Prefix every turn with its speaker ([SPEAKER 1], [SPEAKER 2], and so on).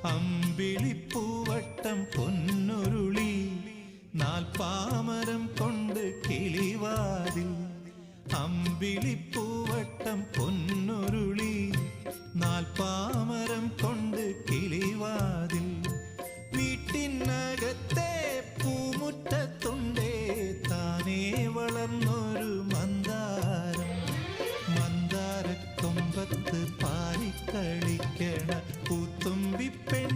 [SPEAKER 1] അമ്പിളിപ്പൂവട്ടം പൊന്നുരുളി നാൽപ്പാമരം കൊണ്ട് കിളിവാതിൽ. അമ്പിളിപ്പൂവട്ടം പൊന്നുരുളി നാൽപ്പാമരം കൊണ്ട് കിളിവാതിൽ. വീട്ടിനകത്തെ പൂമുറ്റത്തുണ്ടേ താനേ വളർന്നൊരു മന്ദാരം. മന്ദാരക്കൊമ്പത്ത് പാലിക്കളിക്കണ പൂത്തുമ്പി പെണ്ണ്